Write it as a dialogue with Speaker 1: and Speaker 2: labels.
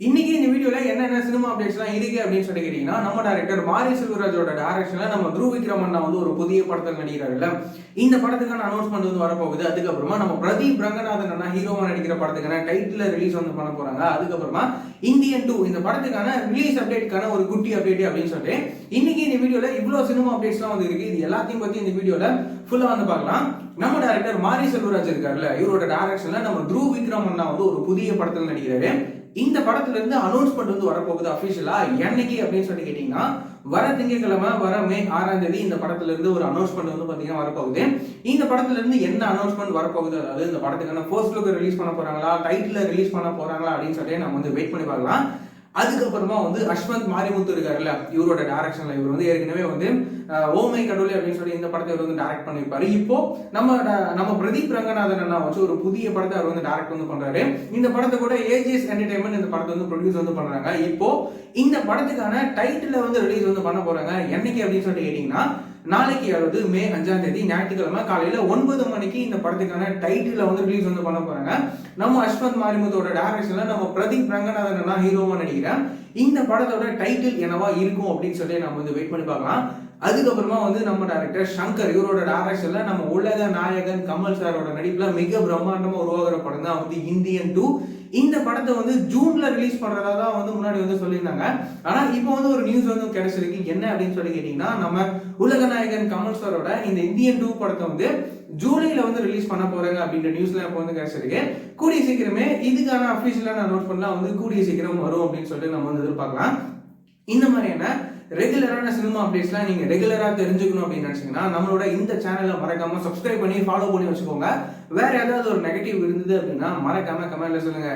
Speaker 1: இன்னைக்கு இந்த வீடியோல என்னென்ன சினிமா அப்டேட்ஸ்லாம் இருக்கு அப்படின்னு சொல்லி கேட்டீங்கன்னா, நம்ம டைரக்டர் மாரி செல்வராஜோட டைரக்ஷன்ல நம்ம துருவ் விக்ரம் அண்ணா வந்து ஒரு புதிய படத்தில் நடிக்கிறாருல்ல. இந்த படத்துக்கான அனௌன்ஸ்மெண்ட் வந்து வரப்போகுது. அதுக்கப்புறமா நம்ம பிரதீப் ரங்கநாதன் அண்ணா ஹீரோவா நடிக்கிற படத்துக்கான டைட்டில் ரிலீஸ் வந்து பண்ண போறாங்க. அதுக்கப்புறமா இந்தியன் 2 இந்த படத்துக்கான ரிலீஸ் அப்டேட்கான ஒரு குட்டி அப்டேட் அப்படின்னு சொல்லிட்டு இன்னைக்கு இந்த வீடியோல இவ்வளவு சினிமா அப்டேட்ஸ்லாம் வந்து இருக்கு. இது எல்லாத்தையும் பத்தி இந்த வீடியோல ஃபுல்லா வந்து பார்க்கலாம். நம்ம டைரக்டர் மாரி செல்வராஜ் இருக்காருல்ல, இவரோட டைரக்ஷன்ல நம்ம துருவ் விக்ரம் அண்ணா வந்து ஒரு புதிய படத்தில் நடிக்கிறாரு. இந்த படத்துல இருந்து அனௌன்ஸ்மெண்ட் வந்து வரப்போகுது அபிஷியலா. என்னைக்கு அப்படின்னு சொல்லி கேட்டீங்கன்னா, வர திங்கட்கிழமை வர மே 6ஆம் தேதி இந்த படத்துல இருந்து ஒரு அனௌன்ஸ்மெண்ட் வந்து பாத்தீங்கன்னா வரப்போகுது. இந்த படத்துல இருந்து என்ன அனௌன்ஸ்மெண்ட் வரப்போகுது, அதாவது இந்த படத்துக்கான ஃபர்ஸ்ட் லுக் ரிலீஸ் பண்ண போறாங்களா, டைட்டில் ரிலீஸ் பண்ண போறாங்களா அப்படின்னு சொல்லிட்டு நம்ம வந்து வெயிட் பண்ணி பார்க்கலாம். அதுக்கப்புறமா வந்து அஸ்வந்த் மாரிமுத்து இருக்காருல்ல, இவரோட டைரக்ஷன்ல இவர் வந்து ஏற்கனவே வந்து ஓமை கடவுளே அப்படின்னு சொல்லி இந்த படத்தை இவர் வந்து டைரக்ட் பண்ணியிருப்பாரு. இப்போ நம்ம பிரதீப் ரங்கநாதன் அண்ணா வச்சு ஒரு புதிய படத்தை அவர் வந்து டைரக்ட் வந்து பண்றாரு. இந்த படத்தை கூட ஏஜிஎஸ் என்டர்டைன்மெண்ட் இந்த படத்தை வந்து ப்ரொடியூஸ் வந்து பண்றாங்க. இப்போ இந்த படத்துக்கான டைட்டில் வந்து ரிலீஸ் வந்து பண்ண போறாங்க. என்னைக்கு அப்படின்னு சொல்லி கேட்டீங்கன்னா, நாளைக்கு, அதாவது மே 5ஆம் தேதி ஞாயிற்றுக்கிழமை காலையில 9 மணிக்கு இந்த படத்துக்கான டைட்டில வந்து ரிலீஸ் வந்து பண்ண போறாங்க. நம்ம அஸ்வந்த் மாரிமுத்தோட டைரக்ஷன்ல நம்ம பிரதீப் ரங்கநாதன் அண்ணா ஹீரோவா நடிக்கிறேன். இந்த படத்தோட டைட்டில் என்னவா இருக்கும் அப்படின்னு சொல்லி நம்ம வந்து வெயிட் பண்ணி பார்க்கலாம். அதுக்கப்புறமா வந்து நம்ம டைரக்டர் சங்கர், இவரோட டைரக்ஷன்ல நம்ம உலக நாயகன் கமல் சாரோட நடிப்புல மிக பிரம்மாண்டமா உருவாகிற படம் தான் வந்து இந்தியன் 2. இந்த படத்தை வந்து ஜூன்ல ரிலீஸ் பண்றதா தான் வந்து முன்னாடி வந்து சொல்லியிருந்தாங்க. ஆனா இப்போ வந்து ஒரு நியூஸ் வந்து கிடைச்சிருக்கு. என்ன அப்படின்னு சொல்லி கேட்டீங்கன்னா, நம்ம உலக நாயகன் கமல் சாரோட இந்த இந்தியன் 2 படத்தை வந்து ஜூலைல வந்து ரிலீஸ் பண்ண போறாங்க அப்படின்ற நியூஸ்ல இப்போ வந்து கிடைச்சிருக்கு. கூடிய சீக்கிரமே இதுக்கான அபிஷியலான அனௌன்ஸ்மெண்ட்லாம் வந்து கூடிய சீக்கிரம் வரும் அப்படின்னு சொல்லிட்டு நம்ம வந்து எதிர்பார்க்கலாம். இந்த மாதிரியான ரெகுலரான சினிமா அப்டேட்ஸ்லாம் நீங்க ரெகுலரா தெரிஞ்சுக்கணும் அப்படின்னு நினைச்சீங்கன்னா, நம்மளோட இந்த சேனலை மறக்காம சப்ஸ்கிரைப் பண்ணி ஃபாலோ பண்ணி வச்சுக்கோங்க. வேற ஏதாவது ஒரு நெகட்டிவ் இருந்தது அப்படின்னா மறக்காம கமெண்ட்ல சொல்லுங்க.